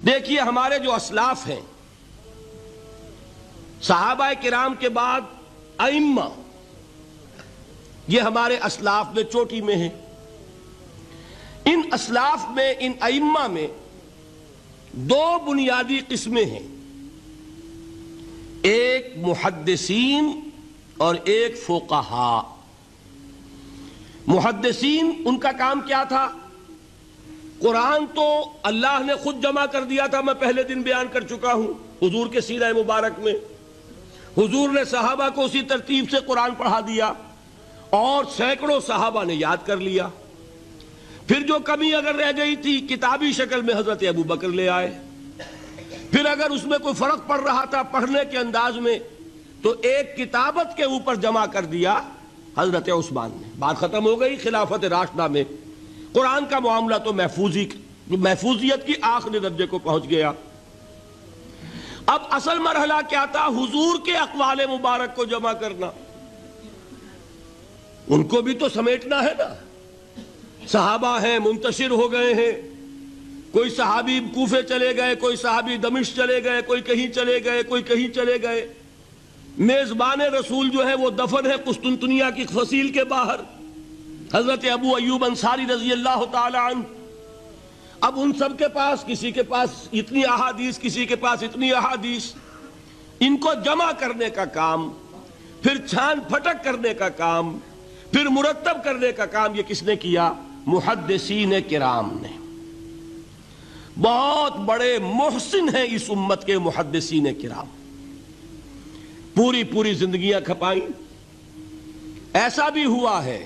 دیکھیے ہمارے جو اسلاف ہیں، صحابہ کرام کے بعد ائمہ، یہ ہمارے اسلاف میں چوٹی میں ہیں۔ ان اسلاف میں، ان ائمہ میں دو بنیادی قسمیں ہیں، ایک محدثین اور ایک فقہاء۔ محدثین، ان کا کام کیا تھا؟ قرآن تو اللہ نے خود جمع کر دیا تھا، میں پہلے دن بیان کر چکا ہوں حضور کے سیرہ مبارک میں۔ حضور نے صحابہ کو اسی ترتیب سے قرآن پڑھا دیا اور سینکڑوں صحابہ نے یاد کر لیا۔ پھر جو کمی اگر رہ گئی تھی کتابی شکل میں حضرت ابو بکر لے آئے، پھر اگر اس میں کوئی فرق پڑ رہا تھا پڑھنے کے انداز میں تو ایک کتابت کے اوپر جمع کر دیا حضرت عثمان نے۔ بات ختم ہو گئی۔ خلافت راشدہ میں قرآن کا معاملہ تو محفوظیت کی آخری درجے کو پہنچ گیا۔ اب اصل مرحلہ کیا تھا؟ حضور کے اقوال مبارک کو جمع کرنا، ان کو بھی تو سمیٹنا ہے نا۔ صحابہ ہیں، منتشر ہو گئے ہیں، کوئی صحابی کوفے چلے گئے، کوئی صحابی دمشق چلے گئے، کوئی کہیں چلے گئے، کوئی کہیں چلے گئے۔ میزبان رسول جو ہے وہ دفن ہے قسطنطنیہ کی فصیل کے باہر، حضرت ابو ایوب انصاری رضی اللہ تعالی عنہ۔ اب ان سب کے پاس، کسی کے پاس اتنی احادیث، کسی کے پاس اتنی احادیث، ان کو جمع کرنے کا کام، پھر چھان پھٹک کرنے کا کام، پھر مرتب کرنے کا کام یہ کس نے کیا؟ محدثین کرام نے۔ بہت بڑے محسن ہیں اس امت کے محدثین کرام، پوری زندگیاں کھپائیں۔ ایسا بھی ہوا ہے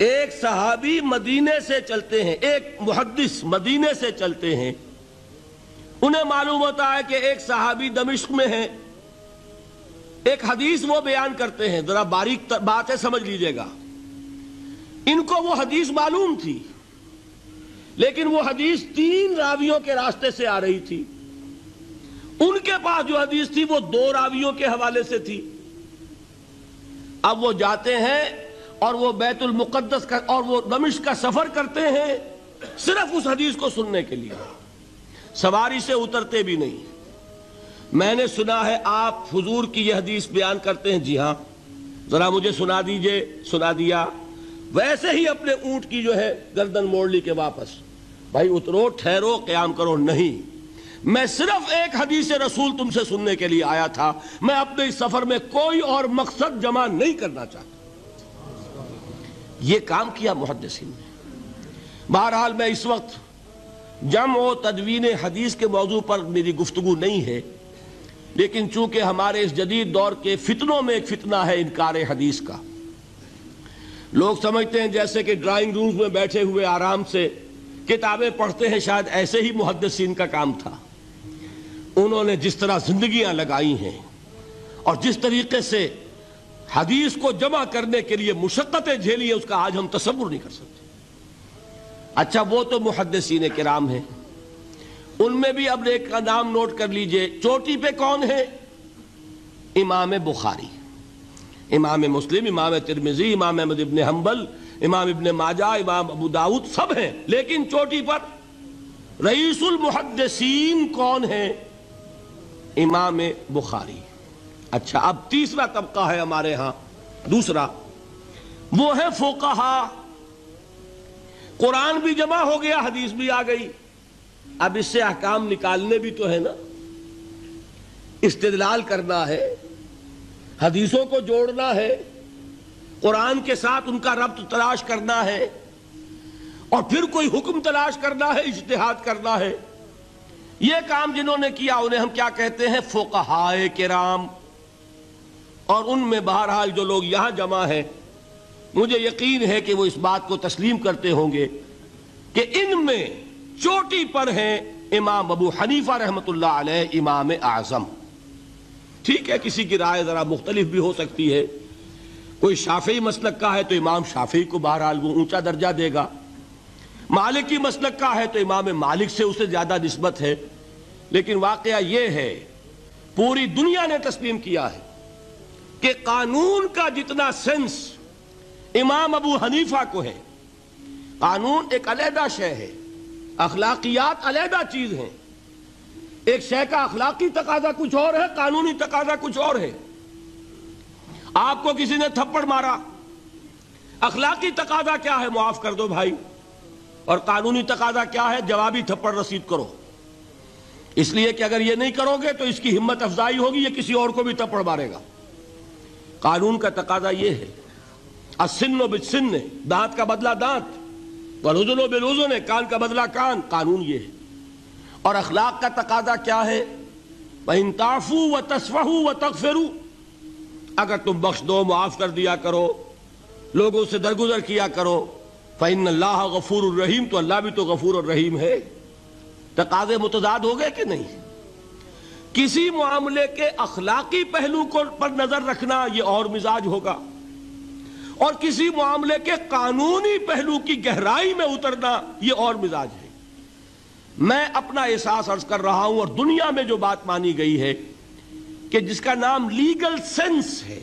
ایک صحابی مدینے سے چلتے ہیں، ایک محدث مدینے سے چلتے ہیں، انہیں معلوم ہوتا ہے کہ ایک صحابی دمشق میں ہے، ایک حدیث وہ بیان کرتے ہیں، ذرا باریک بات ہے سمجھ لیجئے گا۔ ان کو وہ حدیث معلوم تھی، لیکن وہ حدیث 3 راویوں کے راستے سے آ رہی تھی۔ ان کے پاس جو حدیث تھی وہ 2 راویوں کے حوالے سے تھی۔ اب وہ جاتے ہیں اور وہ بیت المقدس کا اور وہ دمشق کا سفر کرتے ہیں صرف اس حدیث کو سننے کے لیے، سواری سے اترتے بھی نہیں۔ میں نے سنا ہے آپ حضور کی یہ حدیث بیان کرتے ہیں، جی ہاں ذرا مجھے سنا دیجئے۔ سنا دیا، ویسے ہی اپنے اونٹ کی جو ہے گردن موڑ لی کہ واپس، بھائی اترو، ٹھہرو، قیام کرو۔ نہیں، میں صرف ایک حدیث رسول تم سے سننے کے لیے آیا تھا، میں اپنے اس سفر میں کوئی اور مقصد جمع نہیں کرنا چاہتا۔ یہ کام کیا محدثین نے۔ بہرحال میں اس وقت جمع و تدوین حدیث کے موضوع پر میری گفتگو نہیں ہے، لیکن چونکہ ہمارے اس جدید دور کے فتنوں میں ایک فتنہ ہے انکار حدیث کا۔ لوگ سمجھتے ہیں جیسے کہ ڈرائنگ رومز میں بیٹھے ہوئے آرام سے کتابیں پڑھتے ہیں، شاید ایسے ہی محدثین کا کام تھا۔ انہوں نے جس طرح زندگیاں لگائی ہیں اور جس طریقے سے حدیث کو جمع کرنے کے لیے مشقتیں جھیلی ہیں، اس کا آج ہم تصور نہیں کر سکتے۔ اچھا، وہ تو محدثین کرام ہیں، ان میں بھی اب ایک کا نام نوٹ کر لیجئے، چوٹی پہ کون ہے؟ امام بخاری، امام مسلم، امام ترمذی، امام احمد ابن حنبل، امام ابن ماجہ، امام ابو داؤد، سب ہیں، لیکن چوٹی پر رئیس المحدثین کون ہے؟ امام بخاری۔ اچھا، اب تیسرا طبقہ ہے ہمارے ہاں، دوسرا، وہ ہے فقہاء۔ قرآن بھی جمع ہو گیا، حدیث بھی آ گئی، اب اس سے احکام نکالنے بھی تو ہے نا، استدلال کرنا ہے، حدیثوں کو جوڑنا ہے، قرآن کے ساتھ ان کا ربط تلاش کرنا ہے، اور پھر کوئی حکم تلاش کرنا ہے، اجتہاد کرنا ہے۔ یہ کام جنہوں نے کیا انہیں ہم کیا کہتے ہیں؟ فقہاء کرام۔ اور ان میں بہرحال جو لوگ یہاں جمع ہیں، مجھے یقین ہے کہ وہ اس بات کو تسلیم کرتے ہوں گے کہ ان میں چوٹی پر ہیں امام ابو حنیفہ رحمۃ اللہ علیہ، امام اعظم۔ ٹھیک ہے، کسی کی رائے ذرا مختلف بھی ہو سکتی ہے، کوئی شافعی مسلک کا ہے تو امام شافعی کو بہرحال وہ اونچا درجہ دے گا، مالکی مسلک کا ہے تو امام مالک سے اسے زیادہ نسبت ہے۔ لیکن واقعہ یہ ہے، پوری دنیا نے تسلیم کیا ہے کہ قانون کا جتنا سینس امام ابو حنیفہ کو ہے، قانون ایک علیحدہ شے ہے، اخلاقیات علیحدہ چیز ہیں، ایک شے کا اخلاقی تقاضا کچھ اور ہے، قانونی تقاضا کچھ اور ہے۔ آپ کو کسی نے تھپڑ مارا، اخلاقی تقاضا کیا ہے؟ معاف کر دو بھائی، اور قانونی تقاضا کیا ہے؟ جوابی تھپڑ رسید کرو، اس لیے کہ اگر یہ نہیں کرو گے تو اس کی ہمت افزائی ہوگی، یہ کسی اور کو بھی تھپڑ مارے گا۔ قانون کا تقاضا یہ ہے، السن بالسن، دانت کا بدلہ دانت، والاذن بالاذن، کان کا بدلہ کان، قانون یہ ہے۔ اور اخلاق کا تقاضا کیا ہے؟ وَإِن تَعْفُوا وَتَصْفَحُوا وَتَغْفِرُوا، اگر تم بخش دو، معاف کر دیا کرو، لوگوں سے درگزر کیا کرو، فَإِنَّ اللَّهَ غَفُورٌ الرحیم، تو اللہ بھی تو غفور الرحیم ہے۔ تقاضے متضاد ہو گئے کہ نہیں؟ کسی معاملے کے اخلاقی پہلو پر نظر رکھنا یہ اور مزاج ہوگا، اور کسی معاملے کے قانونی پہلو کی گہرائی میں اترنا یہ اور مزاج ہے۔ میں اپنا احساس عرض کر رہا ہوں، اور دنیا میں جو بات مانی گئی ہے کہ جس کا نام لیگل سینس ہے،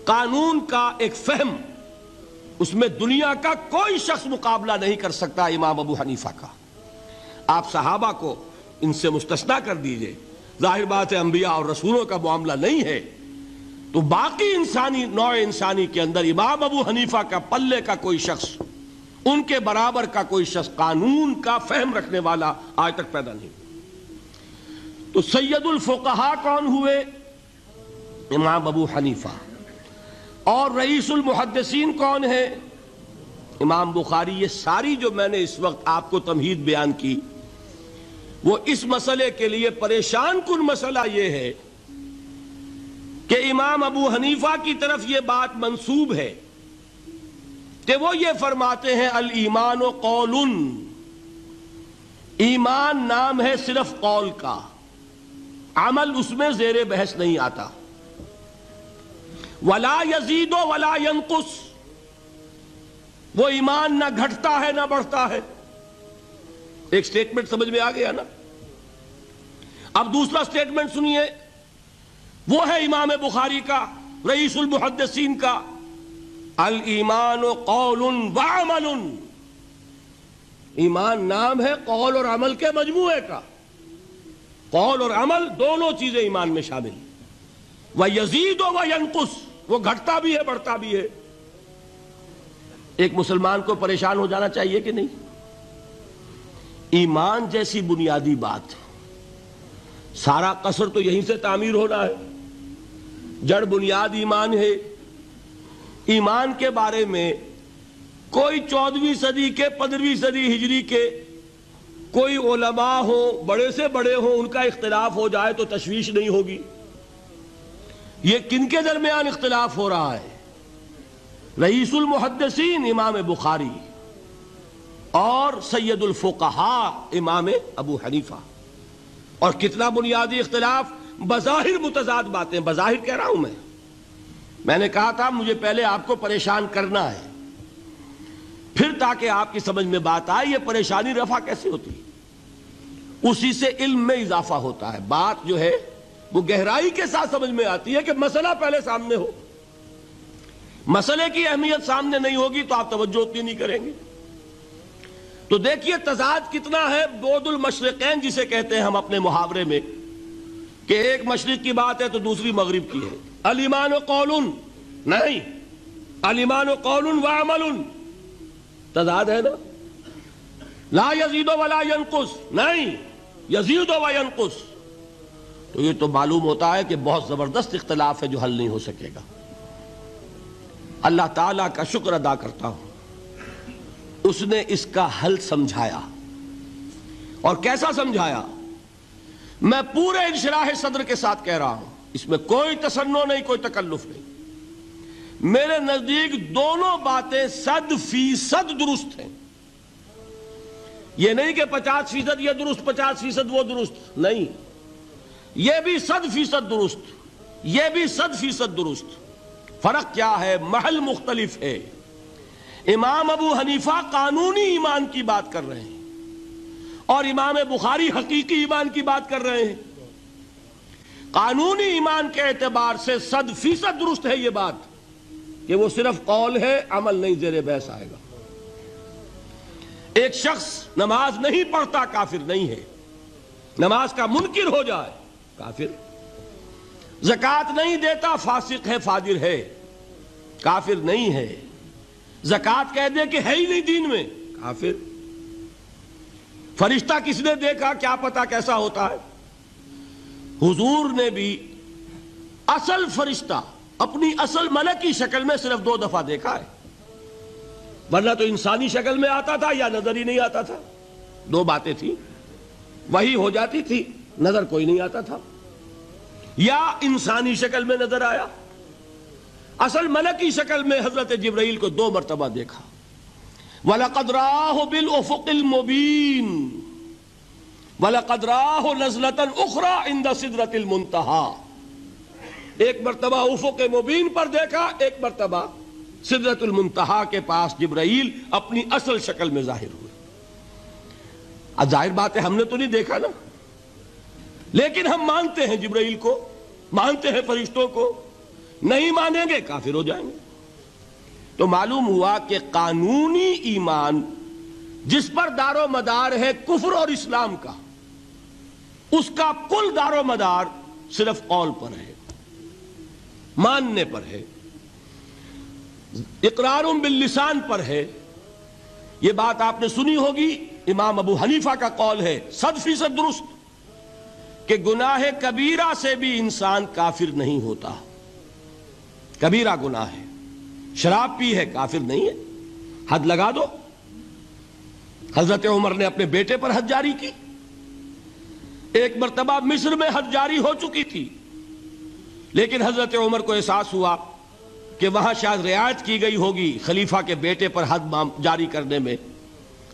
قانون کا ایک فہم، اس میں دنیا کا کوئی شخص مقابلہ نہیں کر سکتا امام ابو حنیفہ کا۔ آپ صحابہ کو ان سے مستثنیٰ کر دیجئے، ظاہر بات ہے انبیاء اور رسولوں کا معاملہ نہیں ہے، تو باقی انسانی نوع انسانی کے اندر امام ابو حنیفہ کا پلے کا کوئی شخص، ان کے برابر کا کوئی شخص قانون کا فہم رکھنے والا آج تک پیدا نہیں۔ تو سید الفقہاء کون ہوئے؟ امام ابو حنیفہ۔ اور رئیس المحدثین کون ہے؟ امام بخاری۔ یہ ساری جو میں نے اس وقت آپ کو تمہید بیان کی، وہ اس مسئلے کے لیے پریشان کن مسئلہ یہ ہے کہ امام ابو حنیفہ کی طرف یہ بات منسوب ہے کہ وہ یہ فرماتے ہیں الایمان قول، ایمان نام ہے صرف قول کا، عمل اس میں زیر بحث نہیں آتا۔ ولا یزید ولا ینقص، وہ ایمان نہ گھٹتا ہے نہ بڑھتا ہے۔ ایک سٹیٹمنٹ سمجھ میں آ گیا نا؟ اب دوسرا سٹیٹمنٹ سنیے، وہ ہے امام بخاری کا، رئیس المحدثین کا، الایمان قول وعمل، ایمان نام ہے قول اور عمل کے مجموعے کا، قول اور عمل دونوں چیزیں ایمان میں شامل، وَيَزِيدُ وَيَنْقُصُ، وہ گھٹتا بھی ہے بڑھتا بھی ہے۔ ایک مسلمان کو پریشان ہو جانا چاہیے کہ نہیں؟ ایمان جیسی بنیادی بات، سارا قصر تو یہیں سے تعمیر ہونا ہے، جڑ بنیاد ایمان ہے۔ ایمان کے بارے میں کوئی 14ویں صدی کے 15ویں صدی ہجری کے کوئی علماء ہوں، بڑے سے بڑے ہوں، ان کا اختلاف ہو جائے تو تشویش نہیں ہوگی۔ یہ کن کے درمیان اختلاف ہو رہا ہے؟ رئیس المحدثین امام بخاری اور سید الفقہاء امام ابو حنیفہ۔ اور کتنا بنیادی اختلاف، بظاہر متضاد باتیں، بظاہر کہہ رہا ہوں میں نے کہا تھا مجھے پہلے آپ کو پریشان کرنا ہے، پھر تاکہ آپ کی سمجھ میں بات آئے یہ پریشانی رفع کیسے ہوتی ہے، اسی سے علم میں اضافہ ہوتا ہے۔ بات جو ہے وہ گہرائی کے ساتھ سمجھ میں آتی ہے کہ مسئلہ پہلے سامنے ہو، مسئلے کی اہمیت سامنے نہیں ہوگی تو آپ توجہ اتنی نہیں کریں گے۔ تو دیکھیے تضاد کتنا ہے، بعد المشرقین جسے کہتے ہیں ہم اپنے محاورے میں، کہ ایک مشرق کی بات ہے تو دوسری مغرب کی ہے۔ الایمان قول، نہیں، الایمان قول وعمل، تضاد ہے نا۔ لا یزید ولا ینقص، نہیں، یزید وینقص۔ تو یہ تو معلوم ہوتا ہے کہ بہت زبردست اختلاف ہے جو حل نہیں ہو سکے گا۔ اللہ تعالیٰ کا شکر ادا کرتا ہوں، اس نے اس کا حل سمجھایا۔ اور کیسا سمجھایا؟ میں پورے انشراح صدر کے ساتھ کہہ رہا ہوں، اس میں کوئی تصنع نہیں، کوئی تکلف نہیں۔ میرے نزدیک دونوں باتیں 100% درست ہیں۔ یہ نہیں کہ 50% یہ درست 50% وہ درست، نہیں، یہ بھی 100% درست، یہ بھی 100% درست۔ فرق کیا ہے؟ محل مختلف ہے۔ امام ابو حنیفہ قانونی ایمان کی بات کر رہے ہیں اور امام بخاری حقیقی ایمان کی بات کر رہے ہیں۔ قانونی ایمان کے اعتبار سے 100% درست ہے یہ بات کہ وہ صرف قول ہے، عمل نہیں، زیر بحث آئے گا۔ ایک شخص نماز نہیں پڑھتا کافر نہیں ہے، نماز کا منکر ہو جائے کافر، زکوٰۃ نہیں دیتا فاسق ہے فاجر ہے، کافر نہیں ہے، زکوٰۃ کہہ دے کہ ہے ہی نہیں دین میں، کافر۔ فرشتہ کس نے دیکھا کیا پتا کیسا ہوتا ہے؟ حضور نے بھی اصل فرشتہ اپنی اصل ملکی شکل میں صرف 2 دفعہ دیکھا ہے، ورنہ تو انسانی شکل میں آتا تھا یا نظر ہی نہیں آتا تھا۔ 2 باتیں تھیں، وہی ہو جاتی تھی، نظر کوئی نہیں آتا تھا، یا انسانی شکل میں نظر آیا۔ اصل ملکی شکل میں حضرت جبرائیل کو 2 مرتبہ دیکھا۔ وَلَقَدْ رَآهُ بِالْأُفُقِ الْمُبِينِ وَلَقَدْ رَآهُ نَزْلَةً أُخْرَى عِنْدَ سِدْرَةِ الْمُنْتَهَى، ایک مرتبہ افق مبین پر دیکھا، ایک مرتبہ سدرۃ المنتہا کے پاس جبرائیل اپنی اصل شکل میں ظاہر ہوئے۔ اب ظاہر بات ہے ہم نے تو نہیں دیکھا نا، لیکن ہم مانتے ہیں جبرائیل کو، مانتے ہیں فرشتوں کو، نہیں مانیں گے کافر ہو جائیں گے۔ تو معلوم ہوا کہ قانونی ایمان جس پر دار و مدار ہے کفر اور اسلام کا، اس کا کل دار و مدار صرف قول پر ہے، ماننے پر ہے، اقرار باللسان پر ہے۔ یہ بات آپ نے سنی ہوگی، امام ابو حنیفہ کا قول ہے 100% درست کہ گناہ کبیرہ سے بھی انسان کافر نہیں ہوتا۔ کبیرہ گناہ ہے، شراب پی ہے، کافر نہیں ہے، حد لگا دو۔ حضرت عمر نے اپنے بیٹے پر حد جاری کی، ایک مرتبہ مصر میں حد جاری ہو چکی تھی، لیکن حضرت عمر کو احساس ہوا کہ وہاں شاید رعایت کی گئی ہوگی خلیفہ کے بیٹے پر حد جاری کرنے میں،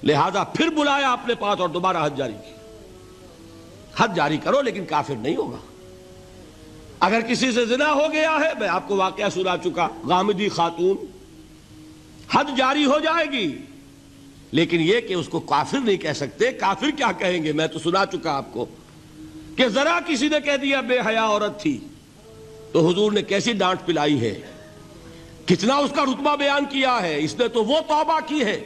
لہذا پھر بلایا اپنے پاس اور دوبارہ حد جاری کی۔ حد جاری کرو لیکن کافر نہیں ہوگا۔ اگر کسی سے زنا ہو گیا ہے، میں آپ کو واقعہ سنا چکا، غامدی خاتون، حد جاری ہو جائے گی، لیکن یہ کہ اس کو کافر نہیں کہہ سکتے۔ کافر کیا کہیں گے؟ میں تو سنا چکا آپ کو کہ ذرا کسی نے کہہ دیا بے حیا عورت تھی تو حضور نے کیسی ڈانٹ پلائی ہے، کتنا اس کا رتبہ بیان کیا ہے۔ اس نے تو وہ توبہ کی ہے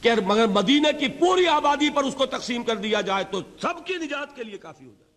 کہ مگر مدینے کی پوری آبادی پر اس کو تقسیم کر دیا جائے تو سب کی نجات کے لیے کافی ہو جائے۔